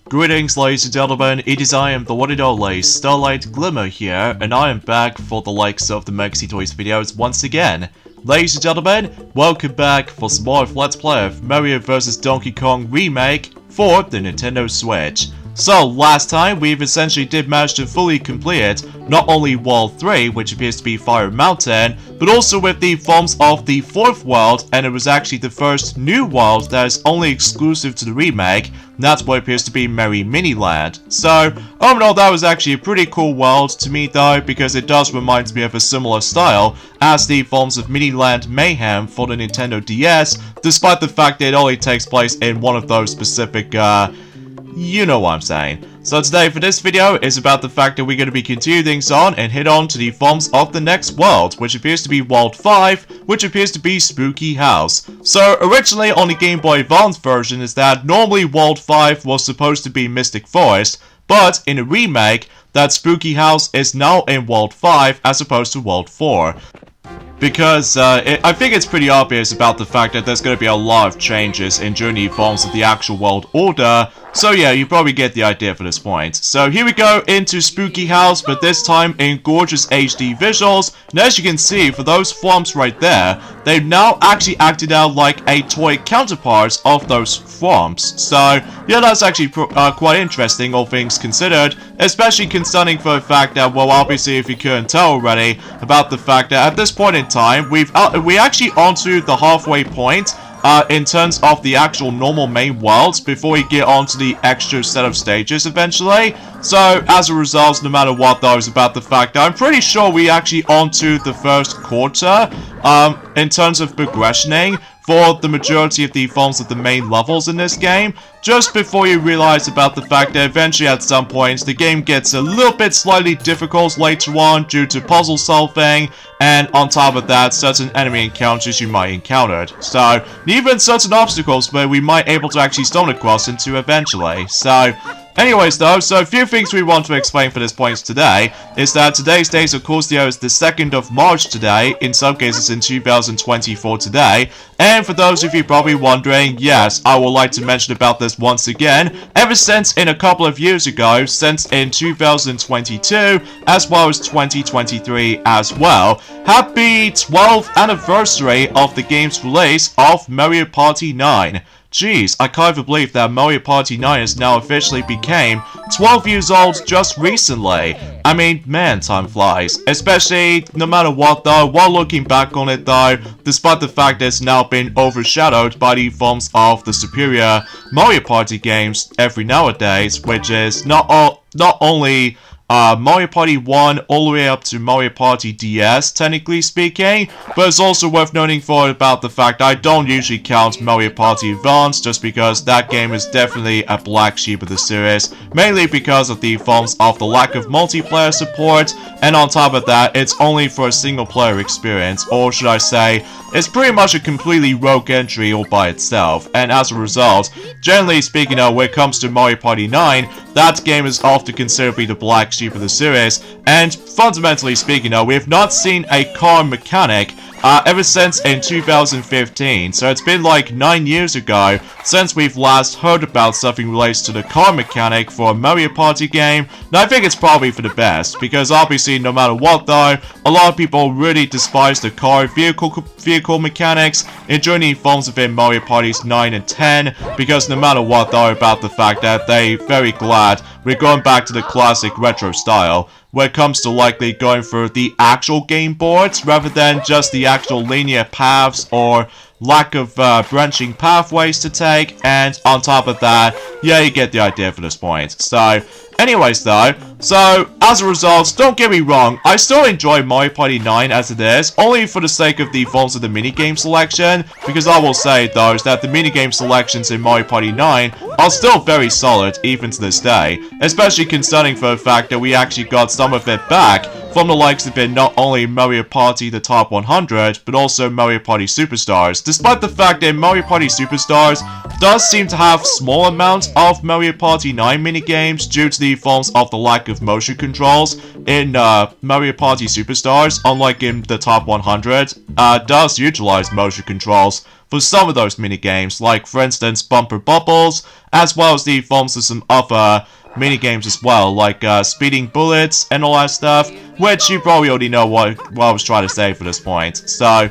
Greetings ladies and gentlemen, it is I am the one and only Starlight Glimmer here, and I am back for the likes of the Maxi Toys videos once again. Ladies and gentlemen, welcome back for some more of Let's Play of Mario vs Donkey Kong Remake for the Nintendo Switch. So, last time, we've essentially did manage to fully complete not only World 3, which appears to be Fire Mountain, but also with the forms of the 4th world, and it was actually the first new world that is only exclusive to the remake, and that's what appears to be Merry Mini Land. So, overall, that was actually a pretty cool world to me though, because it does remind me of a similar style as the forms of Mini Land Mayhem for the Nintendo DS, despite the fact that it only takes place in one of those specific, you know what I'm saying. So today for this video is about the fact that we're going to be continuing things on and hit on to the forms of the next world, which appears to be World 5, which appears to be Spooky House. So originally on the Game Boy Advance version is that normally World 5 was supposed to be Mystic Forest, but in a remake, that Spooky House is now in World 5 as opposed to World 4. Because I think it's pretty obvious about the fact that there's going to be a lot of changes in Journey forms of the actual world order, so yeah, you probably get the idea for this point. So here we go into Spooky House, but this time in gorgeous HD visuals, and as you can see, for those forms right there, they've now actually acted out like a toy counterpart of those forms. So yeah, that's actually quite interesting, all things considered, especially concerning for the fact that, well, obviously if you couldn't tell already, about the fact that at this point in time, we actually onto the halfway point in terms of the actual normal main worlds before we get onto the extra set of stages eventually. So as a result, no matter what though, is about the fact that I'm pretty sure we actually onto the first quarter in terms of progressioning for the majority of the forms of the main levels in this game, just before you realize about the fact that eventually at some point the game gets a little bit slightly difficult later on due to puzzle solving, and on top of that, certain enemy encounters you might encounter. So, even certain obstacles where we might able to actually stumble across into eventually. So, anyways though, so a few things we want to explain for this point today is that today's date of course is the 2nd of March today, in some cases in 2024 today, and for those of you probably wondering, yes, I would like to mention about this once again, ever since in a couple of years ago, since in 2022, as well as 2023 as well, happy 12th anniversary of the game's release of Mario Party 9. Jeez, I can't even believe that Mario Party 9 has now officially became 12 years old just recently. I mean, man, time flies. Especially, no matter what though, while looking back on it though, despite the fact that it's now been overshadowed by the forms of the superior Mario Party games every nowadays, which is not only Mario Party 1 all the way up to Mario Party DS, technically speaking, but it's also worth noting for about the fact I don't usually count Mario Party Advance, just because that game is definitely a black sheep of the series, mainly because of the forms of the lack of multiplayer support, and on top of that, it's only for a single player experience, or should I say, it's pretty much a completely rogue entry all by itself, and as a result, generally speaking when it comes to Mario Party 9, that game is often considered to be the black sheep of the series, and fundamentally speaking we have not seen a car mechanic ever since in 2015, so it's been like 9 years ago since we've last heard about something related to the car mechanic for a Mario Party game, and I think it's probably for the best, because obviously no matter what though, a lot of people really despise the car vehicle mechanics in joining forms within Mario Parties 9 and 10, because no matter what though about the fact that they're very glad we're going back to the classic retro style, when it comes to likely going for the actual game boards rather than just the actual linear paths or lack of branching pathways to take, and on top of that, yeah, you get the idea for this point. So, anyways though, so as a result, don't get me wrong, I still enjoy Mario Party 9 as it is, only for the sake of the forms of the minigame selection, because I will say though is that the minigame selections in Mario Party 9 are still very solid even to this day, especially concerning for the fact that we actually got some of it back from the likes of it not only Mario Party the Top 100, but also Mario Party Superstars, despite the fact that Mario Party Superstars does seem to have small amounts of Mario Party 9 minigames due to the forms of the lack of motion controls in Mario Party Superstars, unlike in the Top 100, does utilize motion controls for some of those minigames, like for instance Bumper Bubbles, as well as the forms of some other minigames as well, like speeding bullets and all that stuff, which you probably already know what I was trying to say for this point. So,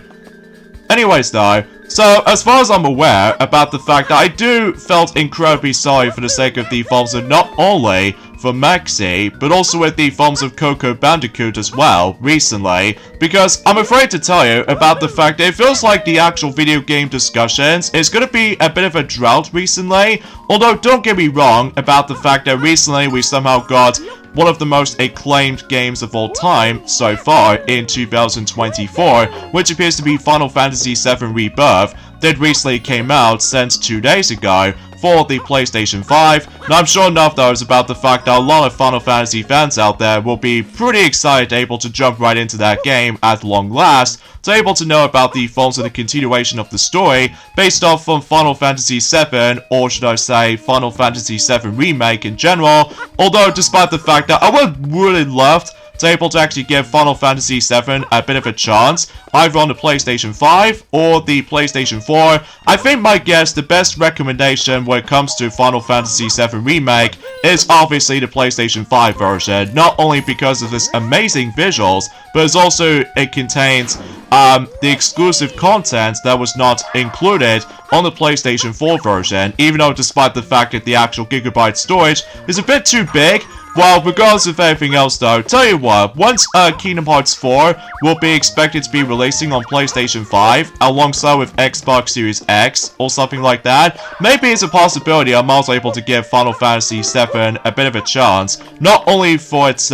anyways though, so as far as I'm aware about the fact that I do felt incredibly sorry for the sake of the forms of not only for Maxi, but also with the forms of Coco Bandicoot as well, recently, because I'm afraid to tell you about the fact that it feels like the actual video game discussions is going to be a bit of a drought recently, although don't get me wrong about the fact that recently we somehow got one of the most acclaimed games of all time so far in 2024, which appears to be Final Fantasy VII Rebirth, that recently came out since 2 days ago for the PlayStation 5, and I'm sure enough though is about the fact that a lot of Final Fantasy fans out there will be pretty excited able to jump right into that game at long last, to able to know about the forms of the continuation of the story based off from Final Fantasy VII, or should I say Final Fantasy VII Remake in general, although despite the fact that I would really love to able to actually give Final Fantasy VII a bit of a chance, either on the PlayStation 5 or the PlayStation 4. I think my guess, the best recommendation when it comes to Final Fantasy VII Remake is obviously the PlayStation 5 version, not only because of its amazing visuals, but it's also, it contains the exclusive content that was not included on the PlayStation 4 version, even though despite the fact that the actual gigabyte storage is a bit too big. Well, regardless of everything else though, tell you what, once Kingdom Hearts 4 will be expected to be releasing on PlayStation 5, alongside with Xbox Series X, or something like that, maybe it's a possibility I'm also able to give Final Fantasy VII a bit of a chance, not only for its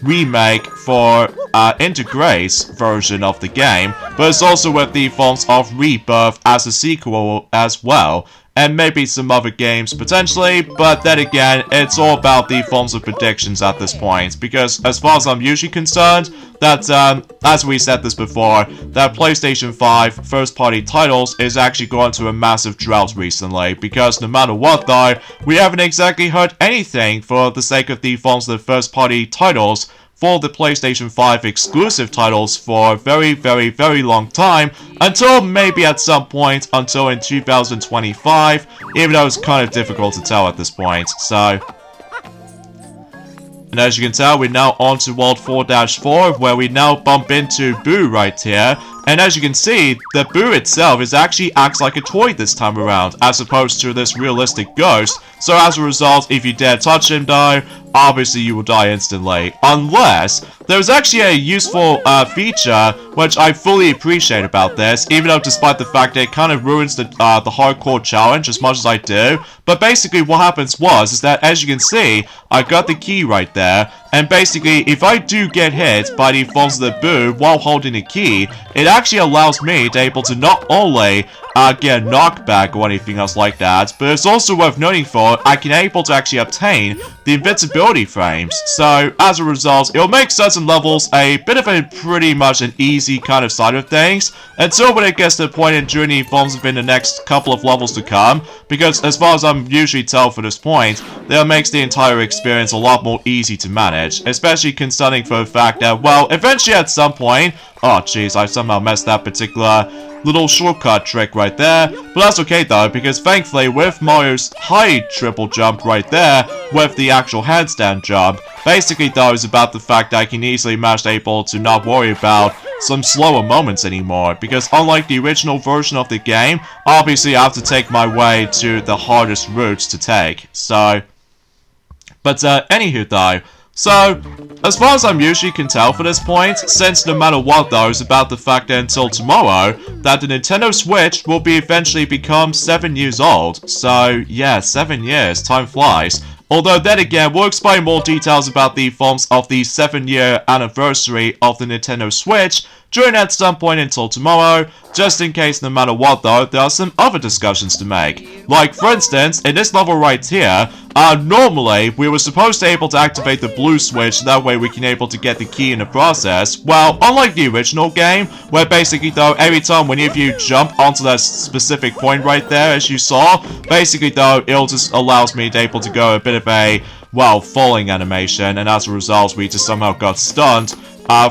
remake for Into Grace version of the game, but it's also with the forms of Rebirth as a sequel as well, and maybe some other games potentially, but then again, it's all about the forms of predictions at this point, because as far as I'm usually concerned, that, as we said this before, that PlayStation 5 first-party titles is actually going to a massive drought recently, because no matter what though, we haven't exactly heard anything for the sake of the forms of the first-party titles for the PlayStation 5 exclusive titles for a very, very, very long time, until maybe at some point, until in 2025, even though it's kind of difficult to tell at this point, so. And as you can tell, we're now on to World 4-4, where we now bump into Boo right here. And as you can see, the Boo itself actually acts like a toy this time around, as opposed to this realistic ghost. So as a result, if you dare touch him though, obviously you will die instantly. Unless, there's actually a useful feature, which I fully appreciate about this, even though despite the fact that it kind of ruins the hardcore challenge as much as I do. But basically what happens is that, as you can see, I got the key right there, and basically if I do get hit by the forms of the Boo while holding the key, it actually allows me to able to not only get a knockback or anything else like that, but it's also worth noting for, I can able to actually obtain the invincibility frames. So as a result, it'll make certain levels a bit of a pretty much an easy kind of side of things, until when it gets to the point in journey forms within the next couple of levels to come, because as far as I'm usually tell for this point, that makes the entire experience a lot more easy to manage, especially concerning for the fact that, well, eventually at some point, oh jeez, I somehow messed that particular little shortcut trick right there, but that's okay though, because thankfully with Mario's high triple jump right there, with the actual handstand jump, basically though is about the fact that I can easily manage able to not worry about some slower moments anymore, because unlike the original version of the game, obviously I have to take my way to the hardest routes to take, so. But anywho though, so, as far as I'm usually can tell for this point, since no matter what though, it's about the fact that until tomorrow, that the Nintendo Switch will be eventually become 7 years old. So, yeah, 7 years, time flies. Although then again, we'll explain more details about the forms of the 7-year anniversary of the Nintendo Switch during at some point until tomorrow, just in case no matter what though, there are some other discussions to make. Like for instance, in this level right here, normally we were supposed to able to activate the blue switch, that way we can able to get the key in the process. Well, unlike the original game, where basically though, every time whenever you jump onto that specific point right there, as you saw, basically though, it just allows me to able to go a bit of a, well, falling animation, and as a result we just somehow got stunned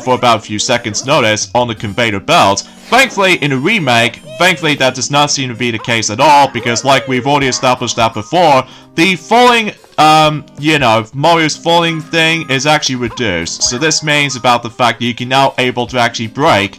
for about a few seconds notice on the conveyor belt, thankfully, in a remake, thankfully that does not seem to be the case at all, because like we've already established that before, the falling, Mario's falling thing is actually reduced. So this means about the fact that you can now able to actually break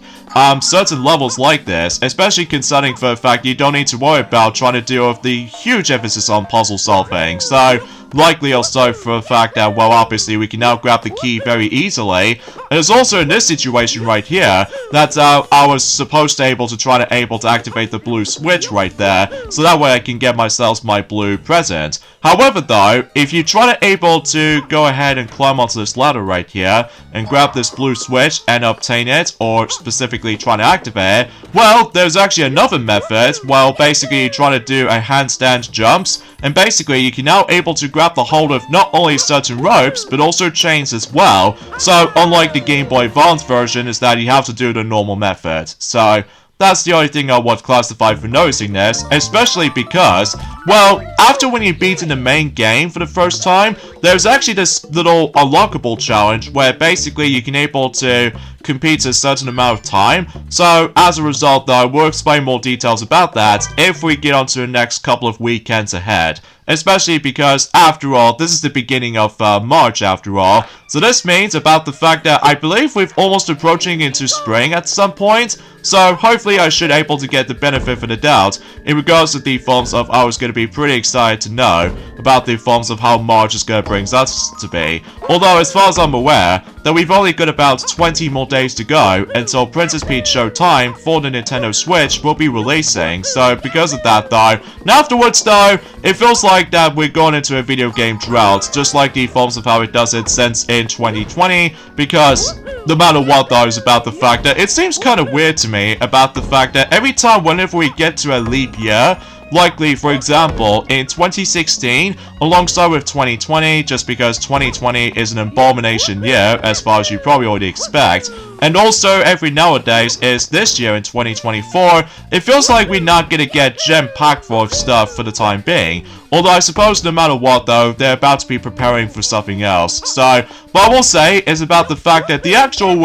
certain levels like this, especially considering for the fact you don't need to worry about trying to deal with the huge emphasis on puzzle solving. So, likely also for the fact that, well, obviously we can now grab the key very easily. And it's also in this situation right here that I was supposed to able to activate the blue switch right there, so that way I can get myself my blue present. However though, if you try to able to go ahead and climb onto this ladder right here, and grab this blue switch and obtain it, or specifically trying to activate it, well, there's actually another method, well, basically trying to do a handstand jumps, and basically you can now able to grab the hold of not only certain ropes, but also chains as well. So, unlike the Game Boy Advance version, is that you have to do the normal method. So, that's the only thing I would classify for noticing this, especially because, well, after when you beat in the main game for the first time, there's actually this little unlockable challenge where basically you can able to compete a certain amount of time. So, as a result though, we'll explain more details about that if we get onto the next couple of weekends ahead. Especially because, after all, this is the beginning of March after all. So this means about the fact that I believe we're almost approaching into spring at some point. So hopefully I should able to get the benefit of the doubt in regards to the forms of I was going to be pretty excited to know about the forms of how March is going to bring us to be. Although as far as I'm aware, that we've only got about 20 more days to go until Princess Peach Showtime for the Nintendo Switch will be releasing. So because of that though, and afterwards though, it feels like that we're going into a video game drought, just like the forms of how it does it since in 2020, because no matter what though is about the fact that it seems kind of weird to me about the fact that every time whenever we get to a leap year, likely, for example, in 2016, alongside with 2020, just because 2020 is an abomination year, as far as you probably already expect, and also every nowadays is this year in 2024, it feels like we're not gonna get gem-packed full of stuff for the time being. Although I suppose no matter what though, they're about to be preparing for something else. So, what I will say is about the fact that the actual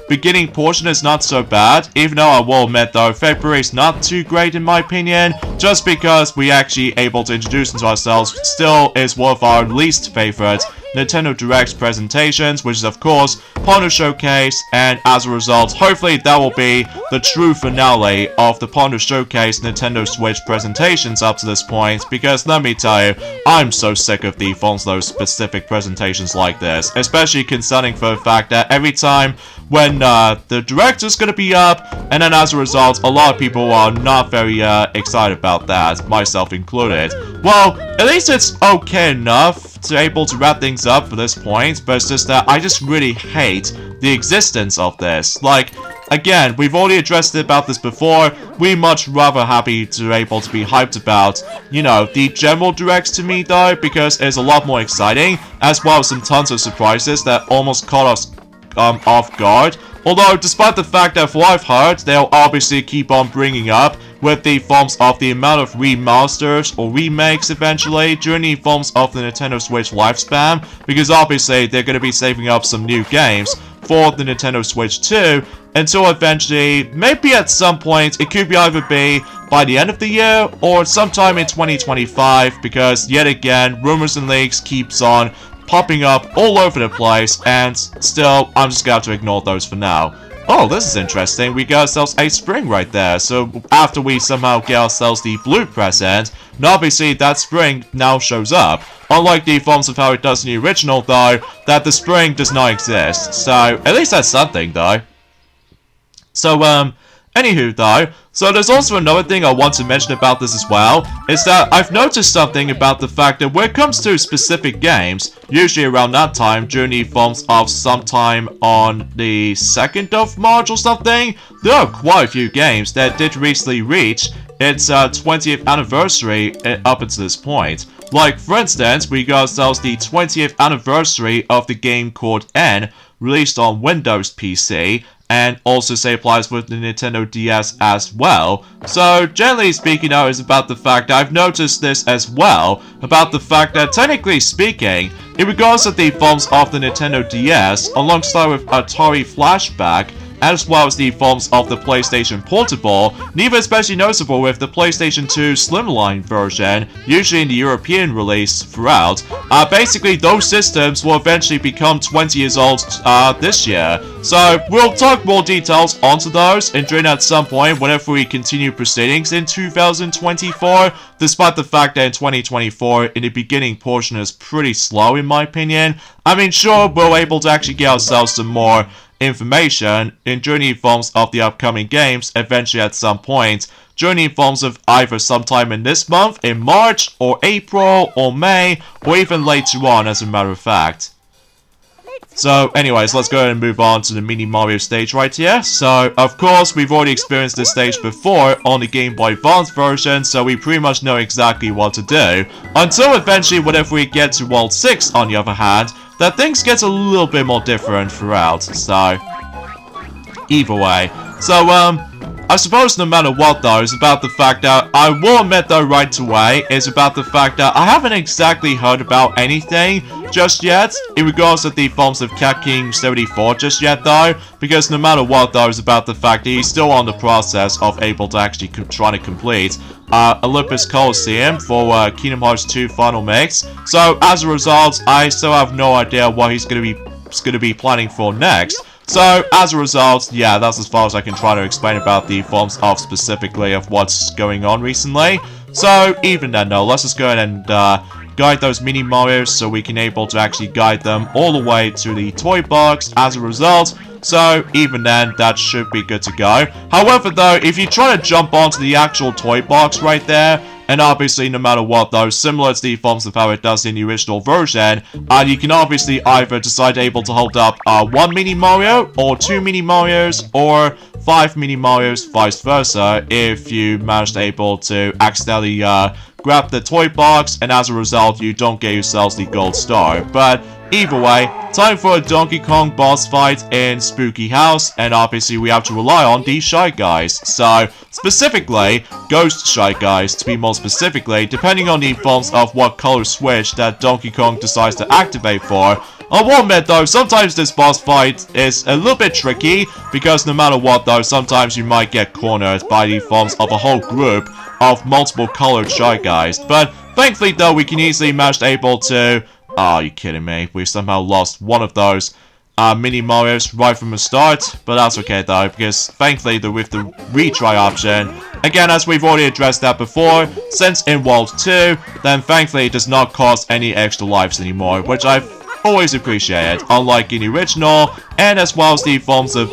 beginning portion is not so bad, even though I will admit though, February is not too great in my opinion, just because we actually able to introduce into ourselves still is one of our least favorite Nintendo Direct presentations, which is of course Partner Showcase, and as a result, hopefully that will be the true finale of the Partner Showcase Nintendo Switch presentations up to this point, because let me tell you, I'm so sick of the those specific presentations like this, especially concerning for the fact that every time when the Direct is going to be up, and then as a result, a lot of people are not very excited about that, myself included. Well, at least it's okay enough to able to wrap things up for this point, but it's just that I just really hate the existence of this. Like, again, we've already addressed it about this before, we're much rather happy to able to be hyped about, you know, the general Directs to me though, because it's a lot more exciting, as well as some tons of surprises that almost caught us off guard. Although, despite the fact that for what I've heard, they'll obviously keep on bringing up with the forms of the amount of remasters or remakes eventually during the forms of the Nintendo Switch lifespan, because obviously they're going to be saving up some new games for the Nintendo Switch 2 until eventually, maybe at some point, it could be either be by the end of the year or sometime in 2025, because yet again, rumors and leaks keeps on popping up all over the place, and still, I'm just going to ignore those for now. Oh, this is interesting. We got ourselves a spring right there. So, after we somehow get ourselves the blue present, and obviously that spring now shows up. Unlike the forms of how it does in the original, though, that the spring does not exist. So, at least that's something, though. So, anywho, though, so there's also another thing I want to mention about this as well, is that I've noticed something about the fact that when it comes to specific games, usually around that time, during the forms of sometime on the 2nd of March or something, there are quite a few games that did recently reach its 20th anniversary up until this point. Like, for instance, we got ourselves the 20th anniversary of the game called N, released on Windows PC, and also say applies with the Nintendo DS as well. So, generally speaking now is about the fact that I've noticed this as well, about the fact that technically speaking, in regards to the forms of the Nintendo DS, alongside with Atari Flashback, as well as the forms of the PlayStation Portable, neither especially noticeable with the PlayStation 2 Slimline version, usually in the European release throughout. Basically, those systems will eventually become 20 years old this year. So, we'll talk more details onto those and during at some point whenever we continue proceedings in 2024, despite the fact that in 2024, in the beginning portion is pretty slow in my opinion. I mean, sure, we're able to actually get ourselves some more information in journey forms of the upcoming games eventually at some point. Journey forms of either sometime in this month, in March, or April, or May, or even later on as a matter of fact. So, anyways, let's go ahead and move on to the Mini Mario stage right here. So, of course, we've already experienced this stage before on the Game Boy Advance version, so we pretty much know exactly what to do. Until eventually, whenever we get to World 6, on the other hand, that things get a little bit more different throughout. So, either way. So, I suppose no matter what though, it's about the fact that, I will admit though right away, is about the fact that I haven't exactly heard about anything just yet, in regards to the forms of Cat King 74 just yet though, because no matter what though, it's about the fact that he's still on the process of able to actually try to complete Olympus Coliseum for Kingdom Hearts 2 Final Mix, so as a result, I still have no idea what he's gonna be planning for next. So, as a result, yeah, that's as far as I can try to explain about the forms of specifically of what's going on recently. So, even then though, let's just go ahead and guide those Mini Marios so we can able to actually guide them all the way to the toy box as a result. So, even then, that should be good to go. However though, if you try to jump onto the actual toy box right there, and obviously, no matter what though, similar to the forms of how it does in the original version, you can obviously either decide able to hold up one Mini Mario, or two Mini Marios, or 5 Mini Marios, vice versa, if you managed able to accidentally grab the toy box, and as a result, you don't get yourselves the gold star. But either way, time for a Donkey Kong boss fight in Spooky House, and obviously we have to rely on the Shy Guys. So, specifically, Ghost Shy Guys, to be more specifically, depending on the forms of what color switch that Donkey Kong decides to activate for. I will admit though, sometimes this boss fight is a little bit tricky, because no matter what though, sometimes you might get cornered by the forms of a whole group of multiple colored Shy Guys. But thankfully though, we can easily manage able to... Oh, are you kidding me? We somehow lost one of those Mini Marios right from the start, but that's okay though, because thankfully with the retry option, again as we've already addressed that before, since in World 2, then thankfully it does not cost any extra lives anymore, which I've always appreciated, unlike in the original, and as well as the forms of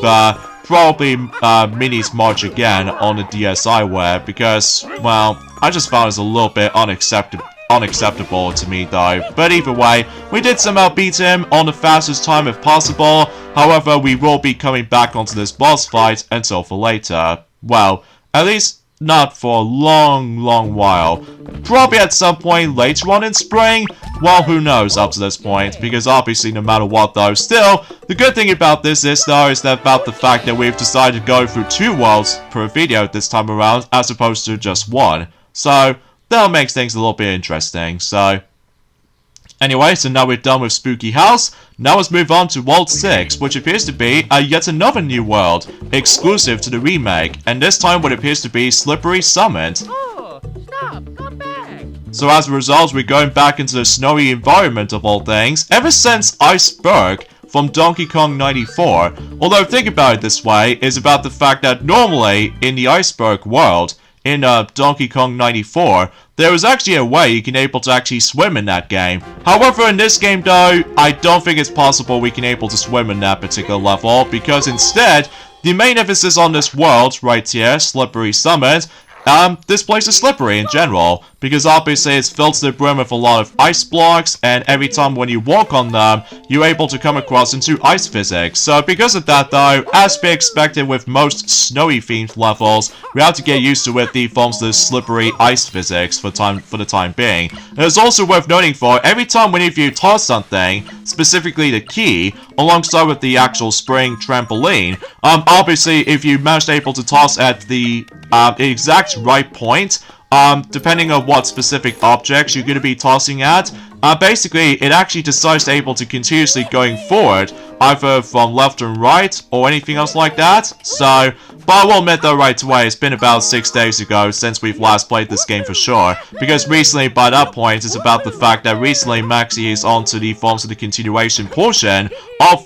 probably Mini's March again on the DSiWare, because, well, I just found it a little bit unacceptable to me though. But either way, we did somehow beat him on the fastest time if possible. However, we will be coming back onto this boss fight until for later. Well, at least not for a long while. Probably at some point later on in spring. Well, who knows up to this point, because obviously no matter what though, still, the good thing about this is though, is that about the fact that we've decided to go through 2 worlds per video this time around, as opposed to just 1. So, that'll make things a little bit interesting, so... Anyway, so now we're done with Spooky House. Now let's move on to World 6, which appears to be yet another new world, exclusive to the remake, and this time what appears to be Slippery Summit. Oh, stop, come back. So as a result, we're going back into the snowy environment of all things, ever since Iceberg from Donkey Kong 94. Although, think about it this way, is about the fact that normally, in the Iceberg world, in Donkey Kong 94, there was actually a way you can able to actually swim in that game. However, in this game though, I don't think it's possible we can able to swim in that particular level, because instead, the main emphasis on this world, right here, Slippery Summit, this place is slippery in general, because obviously it's filled to the brim with a lot of ice blocks, and every time when you walk on them, you're able to come across into ice physics. So because of that though, as be expected with most snowy themed levels, we have to get used to it, the forms of the slippery ice physics for the time being. And it's also worth noting for, every time when you toss something, specifically the key, alongside with the actual spring trampoline, obviously if you manage able to toss at the exact right point, depending on what specific objects you're going to be tossing at, basically, it actually decides able to continuously going forward, either from left and right, or anything else like that. So, but I will admit though right away, it's been about 6 days ago since we've last played this game for sure. Because recently, by that point, it's about the fact that recently Maxi is onto the forms of the continuation portion of,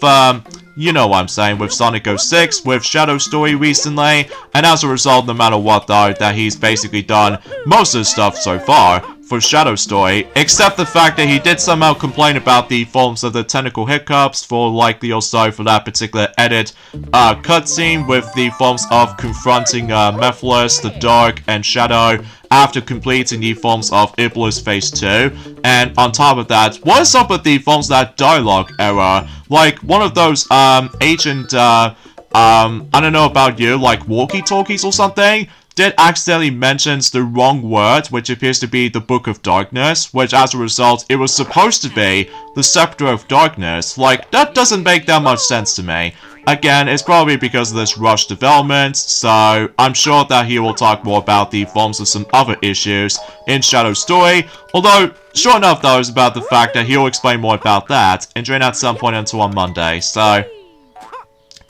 you know what I'm saying, with Sonic 06, with Shadow Story recently, and as a result, no matter what though, that he's basically done most of the stuff so far for Shadow Story, except the fact that he did somehow complain about the forms of the technical hiccups for likely also for that particular edit cutscene with the forms of confronting Mephiles, the Dark, and Shadow after completing the forms of Iblis Phase 2, and on top of that, what is up with the forms of that dialogue error? Like, one of those, agent, I don't know about you, like walkie-talkies or something, did accidentally mentions the wrong word, which appears to be the Book of Darkness, which as a result, it was supposed to be the Scepter of Darkness. Like, that doesn't make that much sense to me. Again, it's probably because of this rushed development, so I'm sure that he will talk more about the forms of some other issues in Shadow Story, although, sure enough though, is about the fact that he'll explain more about that, and during at some point until on Monday, so...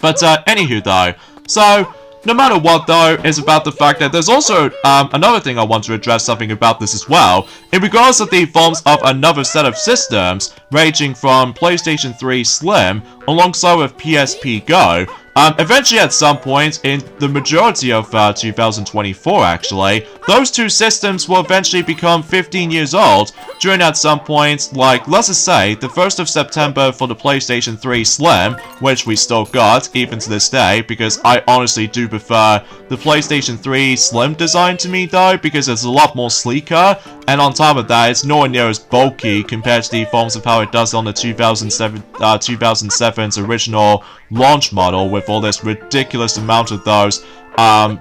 But, anywho though, so... No matter what though, is about the fact that there's also another thing I want to address something about this as well, in regards to the forms of another set of systems, ranging from PlayStation 3 Slim, alongside with PSP Go, eventually at some point in the majority of 2024 actually, those two systems will eventually become 15 years old during at some point, like let's just say the 1st of September for the PlayStation 3 Slim, which we still got even to this day, because I honestly do prefer the PlayStation 3 Slim design to me though, because it's a lot more sleeker, and on top of that it's nowhere near as bulky compared to the forms of how it does on the 2007's original launch model with all this ridiculous amount of those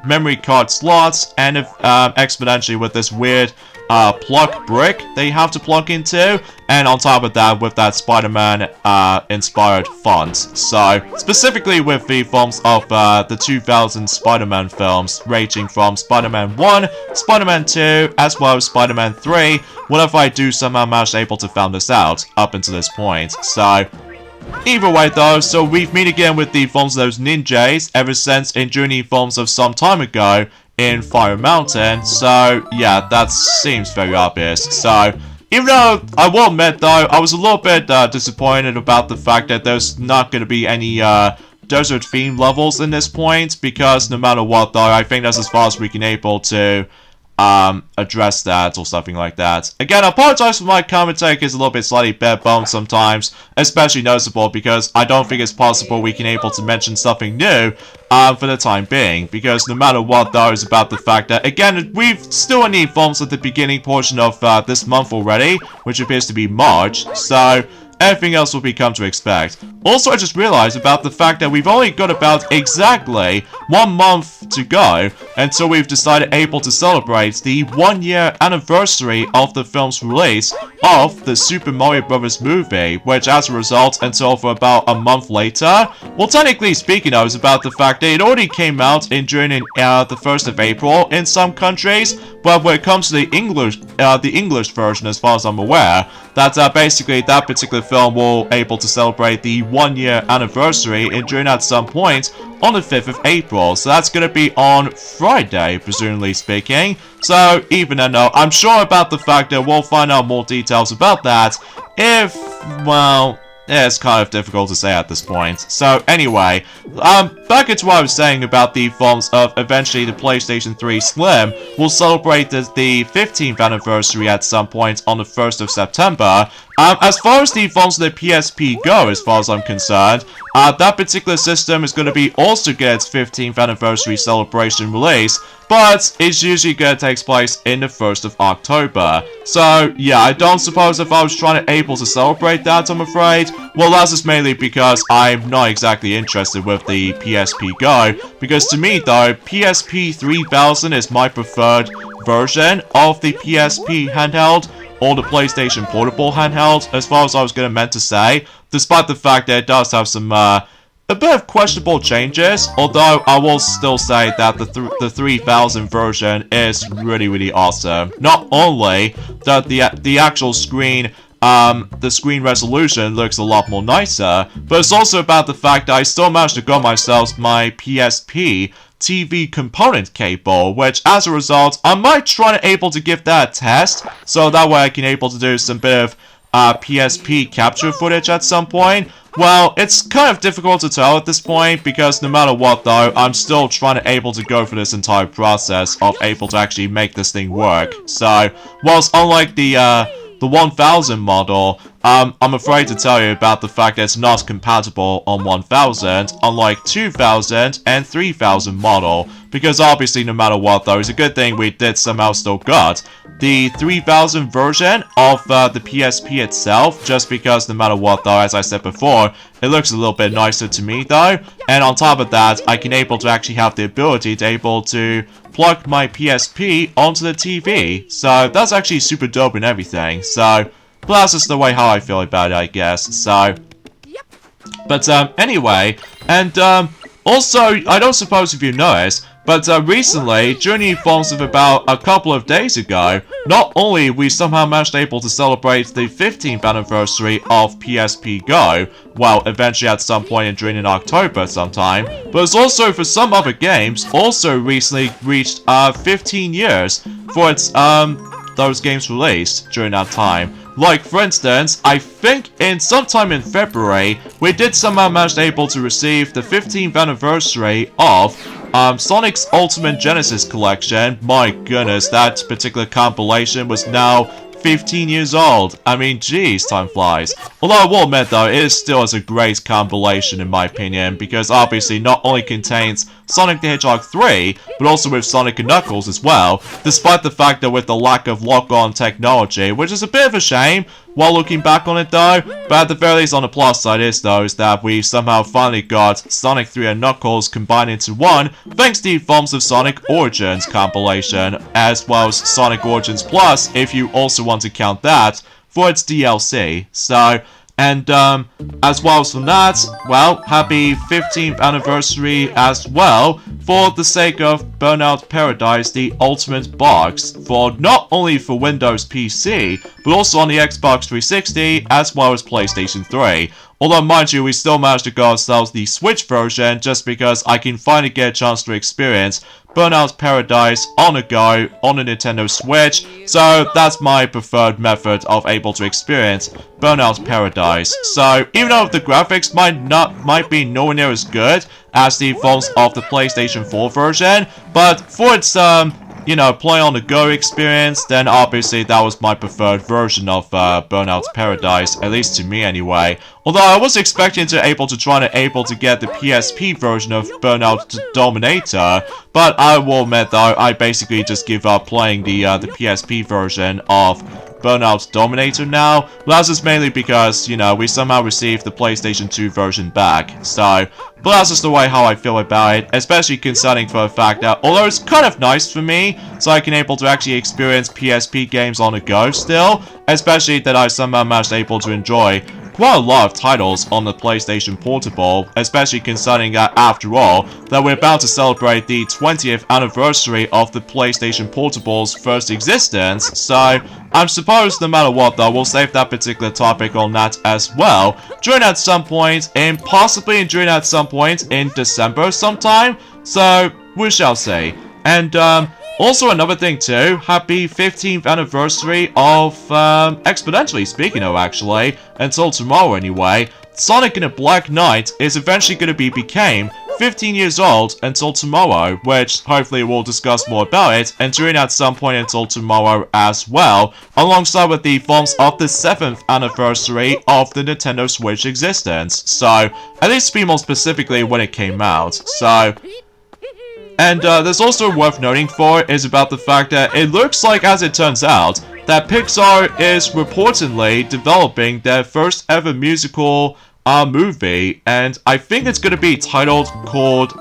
memory card slots, and exponentially with this weird plug brick they have to plug into, and on top of that with that Spider-Man inspired font. So specifically with the forms of the 2000 Spider-Man films, ranging from Spider-Man 1, Spider-Man 2, as well as Spider-Man 3, whenever I do somehow manage able to find this out up until this point. So either way though, so we've met again with the forms of those ninjas ever since enduring the forms of some time ago in Fire Mountain, so yeah, that seems very obvious. So even though I will admit though, I was a little bit disappointed about the fact that there's not going to be any desert theme levels in this point, because no matter what though, I think that's as far as we can able to address that or something like that. Again, I apologize for my comment take is a little bit slightly bare bones sometimes, especially noticeable because I don't think it's possible we can able to mention something new for the time being, because no matter what though is about the fact that, again, we've still in the forms at the beginning portion of this month already, which appears to be March, so everything else will become to expect. Also, I just realized about the fact that we've only got about exactly 1 month to go until we've decided able to celebrate the 1-year anniversary of the film's release of the Super Mario Bros. Movie, which as a result, until for about a month later, well, technically speaking, I was about the fact that it already came out during the 1st of April in some countries, but when it comes to the English version, as far as I'm aware, that basically that particular film will able to celebrate the 1-year anniversary during at some point on the 5th of April. So that's going to be on Friday, presumably speaking. So even though I'm sure about the fact that we'll find out more details about that if, well, yeah, it's kind of difficult to say at this point. So anyway, back into what I was saying about the forms of eventually the PlayStation 3 Slim will celebrate the 15th anniversary at some point on the 1st of September. As far as the forms of the PSP go, as far as I'm concerned, that particular system is going to be also get its 15th anniversary celebration release, but it's usually going to take place in the 1st of October. So, yeah, I don't suppose if I was trying to able to celebrate that, I'm afraid. Well, that's just mainly because I'm not exactly interested with the PSP Go, because to me, though, PSP 3000 is my preferred version of the PSP handheld, or the PlayStation Portable handheld, as far as I was meant to say, despite the fact that it does have some a bit of questionable changes, although I will still say that the 3000 version is really awesome. Not only that the actual screen, the screen resolution looks a lot more nicer, but it's also about the fact that I still managed to get myself my PSP TV component cable, which as a result, I might try to able to give that a test, so that way I can able to do some bit of PSP capture footage at some point. Well, it's kind of difficult to tell at this point, because no matter what though, I'm still trying to able to go through this entire process of able to actually make this thing work. So, whilst unlike the 1000 model, I'm afraid to tell you about the fact that it's not compatible on 1000, unlike 2000 and 3000 model, because obviously no matter what though, it's a good thing we did somehow still got the 3000 version of the PSP itself, just because no matter what though, as I said before, it looks a little bit nicer to me though, and on top of that, I can able to actually have the ability to able to plug my PSP onto the TV, so that's actually super dope and everything, so but that's just the way how I feel about it, I guess, so but anyway, and also, I don't suppose if you noticed, but recently, during the forms of about a couple of days ago, not only we somehow managed able to celebrate the 15th anniversary of PSP Go, well, eventually at some point during in October sometime, but it's also for some other games also recently reached 15 years for its those games released during that time. Like, for instance, I think sometime in February, we did somehow manage able to receive the 15th anniversary of Sonic's Ultimate Genesis Collection. My goodness, that particular compilation was now 15 years old. I mean, geez, time flies. Although I will admit though, it is still as a great compilation in my opinion, because obviously not only contains Sonic the Hedgehog 3, but also with Sonic and Knuckles as well, despite the fact that with the lack of lock-on technology, which is a bit of a shame while looking back on it though, but at the very least on the plus side is that we somehow finally got Sonic 3 and Knuckles combined into one, thanks to the Forms of Sonic Origins compilation, as well as Sonic Origins Plus, if you also want to count that, for its DLC. So, and as well as from that, well, happy 15th anniversary as well, for the sake of Burnout Paradise, the Ultimate Box, for not only for Windows PC, but also on the Xbox 360, as well as PlayStation 3. Although, mind you, we still managed to get ourselves the Switch version, just because I can finally get a chance to experience Burnout Paradise on the go on the Nintendo Switch, so that's my preferred method of able to experience Burnout Paradise. So, even though the graphics might be nowhere near as good as the forms of the PlayStation 4 version, but for its you know, play on the go experience, then obviously that was my preferred version of Burnout Paradise, at least to me anyway. Although I was expecting to try to get the PSP version of Burnout Dominator, but I will admit though, I basically just give up playing the PSP version of Burnout Dominator now. Well, that's just mainly because, you know, we somehow received the PlayStation 2 version back, so but that's just the way how I feel about it, especially concerning for the fact that, although it's kind of nice for me, so I can able to actually experience PSP games on the go still, especially that I somehow managed able to enjoy quite a lot of titles on the PlayStation Portable, especially concerning that, after all, that we're about to celebrate the 20th anniversary of the PlayStation Portable's first existence, so I suppose no matter what though, we'll save that particular topic on that as well, during at some point, possibly during at some point in December sometime, so we shall see. And also another thing too, happy 15th anniversary of, exponentially speaking of actually, until tomorrow anyway, Sonic and the Black Knight is eventually going to became 15 years old until tomorrow, which hopefully we'll discuss more about it, and during at some point until tomorrow as well, alongside with the forms of the 7th anniversary of the Nintendo Switch existence, so, at least to be more specifically when it came out, so. And there's also worth noting for is about the fact that it looks like, as it turns out, that Pixar is reportedly developing their first ever musical movie, and I think it's gonna be called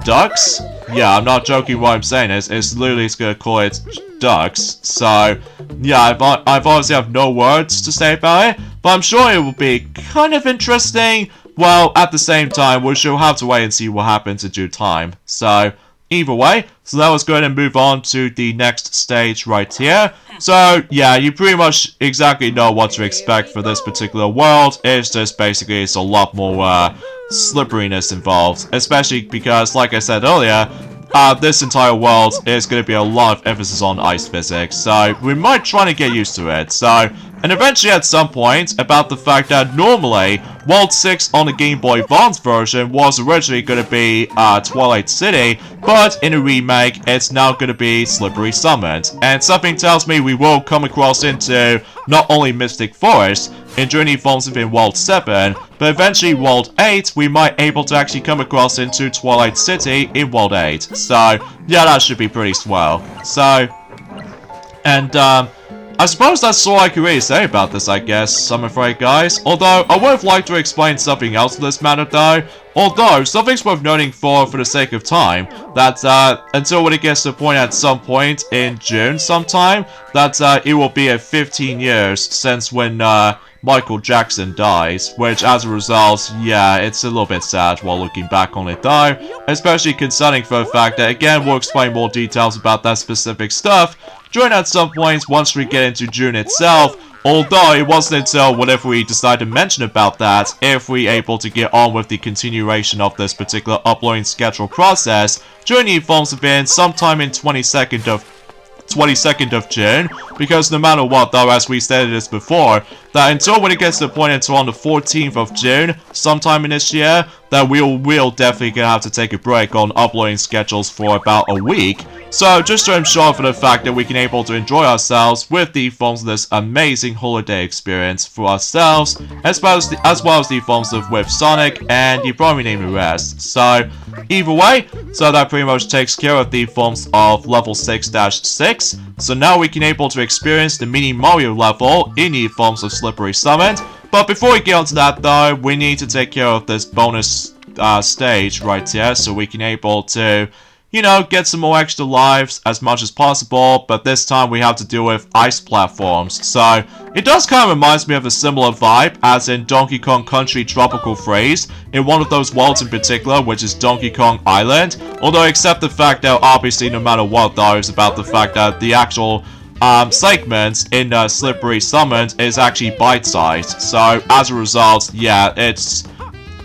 Ducks. Yeah, I'm not joking what I'm saying, it's literally gonna call it Ducks, so yeah, I've honestly have no words to say about it, but I'm sure it will be kind of interesting. well, at the same time, we shall have to wait and see what happens in due time. So, either way, so that was going to move on to the next stage right here. So, yeah, you pretty much exactly know what to expect for this particular world. It's just basically, it's a lot more, slipperiness involved. Especially because, like I said earlier, this entire world is going to be a lot of emphasis on ice physics, so we might try to get used to it. So, and eventually at some point, about the fact that normally, World 6 on the Game Boy Advance version was originally going to be Twilight City, but in a remake, it's now going to be Slippery Summit. And something tells me we will come across into not only Mystic Forest in Journey Forms within World 7, but eventually World 8, we might able to actually come across into Twilight City in World 8. So, yeah, that should be pretty swell. So, and, I suppose that's all I can really say about this, I guess, I'm afraid, guys. Although, I would have liked to explain something else to this matter, though. Although, something's worth noting for the sake of time, that, until when it gets to the point at some point in June sometime, that, it will be 15 years since when, Michael Jackson dies, which as a result, yeah, it's a little bit sad while looking back on it though, especially concerning for the fact that, again, we'll explain more details about that specific stuff during at some point once we get into June itself, although it wasn't until whenever we decide to mention about that, if we able to get on with the continuation of this particular uploading schedule process during the Forms event sometime in 22nd of June, because no matter what though, as we stated this before, that until when it gets to the point until on the 14th of June, sometime in this year, that we'll definitely gonna have to take a break on uploading schedules for about a week. So just to ensure for the fact that we can able to enjoy ourselves with the forms of this amazing holiday experience for ourselves, as well as the forms of with Sonic, and you probably name the rest. So either way, so that pretty much takes care of the forms of level 6-6. So now we can able to experience the mini Mario level in the forms of Slippery Summit. But before we get onto that though, we need to take care of this bonus stage right here, so we can able to, you know, get some more extra lives as much as possible, but this time we have to deal with ice platforms. So, it does kind of reminds me of a similar vibe as in Donkey Kong Country Tropical Freeze, in one of those worlds in particular, which is Donkey Kong Island. Although, except the fact that obviously no matter what though, is about the fact that the actual segments in Slippery Summit is actually bite-sized. So, as a result, yeah, it's...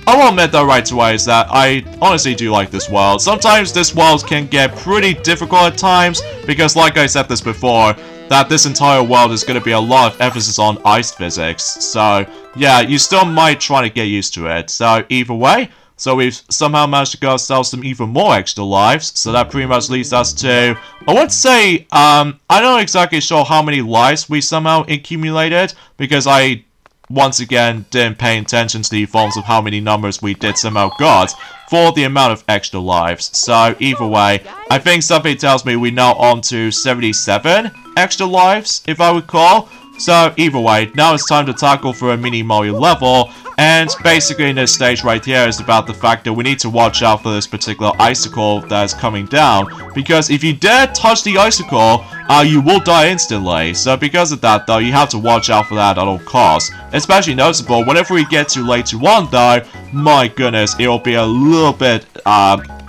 I will admit though right away is that I honestly do like this world. Sometimes this world can get pretty difficult at times, because like I said this before, that this entire world is going to be a lot of emphasis on ice physics. So, yeah, you still might try to get used to it. So, either way, so we've somehow managed to get ourselves some even more extra lives. So that pretty much leads us to, I would say, I'm not exactly sure how many lives we somehow accumulated, because I once again didn't pay attention to the forms of how many numbers we did somehow got for the amount of extra lives. So either way, I think something tells me we're now on to 77 extra lives, if I recall. So either way, now it's time to tackle for a mini Mario level, and basically in this stage right here is about the fact that we need to watch out for this particular icicle that is coming down, because if you dare touch the icicle, you will die instantly. So because of that though, you have to watch out for that at all costs. Especially noticeable whenever we get to later on though, my goodness, it will be a little bit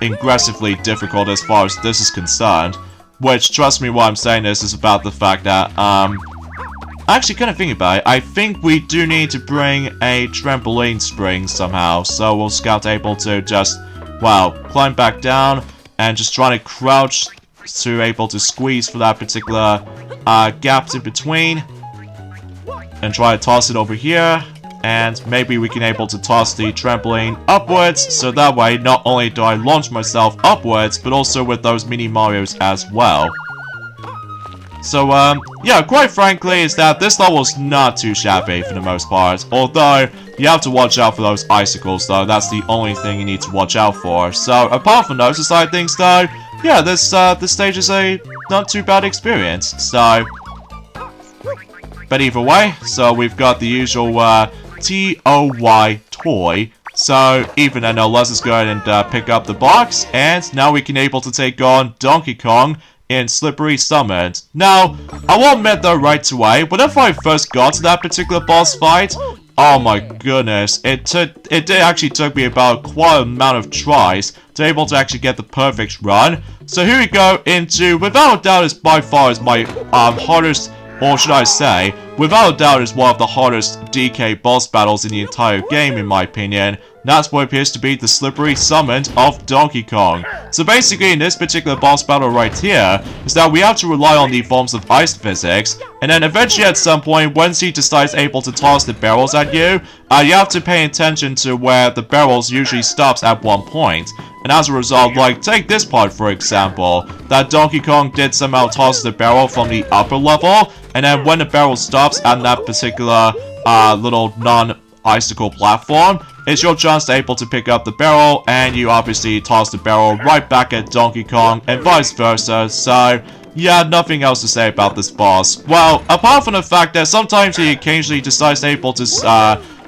aggressively difficult as far as this is concerned. Which, trust me, why I'm saying this is about the fact that, actually, kind of thinking about it, I think we do need to bring a trampoline spring somehow. So we'll scout able to just, well, climb back down and just try to crouch to able to squeeze for that particular gaps in between. And try to toss it over here. And maybe we can able to toss the trampoline upwards, so that way not only do I launch myself upwards, but also with those mini Marios as well. So, yeah, quite frankly, is that this level is not too shabby for the most part. Although, you have to watch out for those icicles, though. That's the only thing you need to watch out for. So, apart from those side things, though, yeah, this stage is a not too bad experience. So, but either way, so we've got the usual, TOY toy. So, even then, now let's just go ahead and pick up the box, and now we can able to take on Donkey Kong in Slippery Summit. Now, I will admit though right away, whenever I first got to that particular boss fight, oh my goodness, it did actually took me about quite a amount of tries to able to actually get the perfect run. So here we go into, without a doubt, is by far is my hardest, or should I say, without a doubt is one of the hardest DK boss battles in the entire game in my opinion. That's what appears to be the Slippery Summon of Donkey Kong. So basically in this particular boss battle right here, is that we have to rely on the forms of ice physics, and then eventually at some point, once he decides able to toss the barrels at you, you have to pay attention to where the barrels usually stops at one point. And as a result, like, take this part for example, that Donkey Kong did somehow toss the barrel from the upper level, and then when the barrel stops at that particular little non-icicle platform, it's your chance to able to pick up the barrel, and you obviously toss the barrel right back at Donkey Kong, and vice versa. So yeah, nothing else to say about this boss. Well, apart from the fact that sometimes he occasionally decides to able to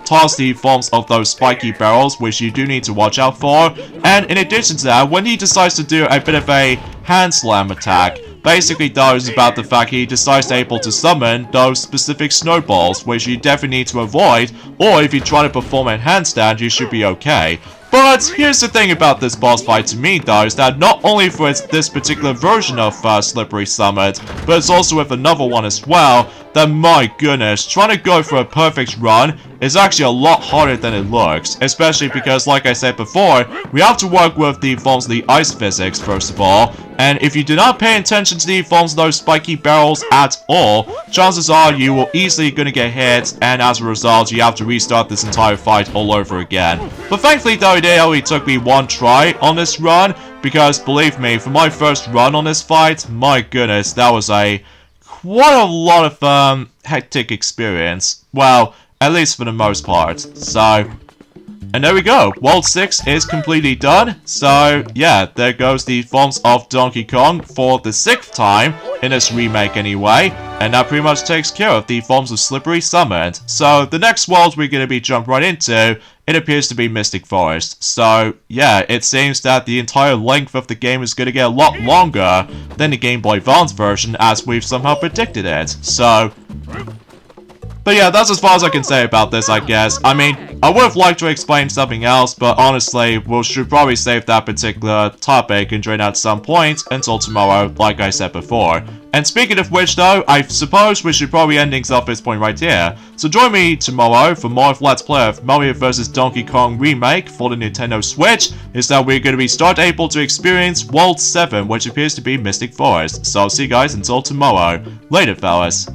toss the forms of those spiky barrels, which you do need to watch out for. And in addition to that, when he decides to do a bit of a hand slam attack, basically though is about the fact he decides to able to summon those specific snowballs, which you definitely need to avoid, or if you try to perform a handstand, you should be okay. But here's the thing about this boss fight to me though, is that not only for this particular version of Slippery Summon, but it's also with another one as well, that my goodness, trying to go for a perfect run is actually a lot harder than it looks, especially because, like I said before, we have to work with the forms of the ice physics first of all, and if you do not pay attention to the forms of those spiky barrels at all, chances are you will easily gonna get hit, and as a result, you have to restart this entire fight all over again. But thankfully though, it only took me one try on this run, because believe me, for my first run on this fight, my goodness, that was quite a lot of hectic experience. Well, at least for the most part. So, and there we go. World 6 is completely done. So, yeah, there goes the forms of Donkey Kong for the 6th time in this remake anyway. And that pretty much takes care of the forms of Slippery Summon. So, the next world we're going to be jumping right into, it appears to be Mystic Forest. So, yeah, it seems that the entire length of the game is going to get a lot longer than the Game Boy Advance version, as we've somehow predicted it. So, but yeah, that's as far as I can say about this, I guess. I mean, I would have liked to explain something else, but honestly, we should probably save that particular topic and join at some point until tomorrow, like I said before. And speaking of which though, I suppose we should probably end things off this point right here. So join me tomorrow for more of Let's Play of Mario vs. Donkey Kong Remake for the Nintendo Switch, is that we're going to start able to experience World 7, which appears to be Mystic Forest. So I'll see you guys until tomorrow. Later, fellas.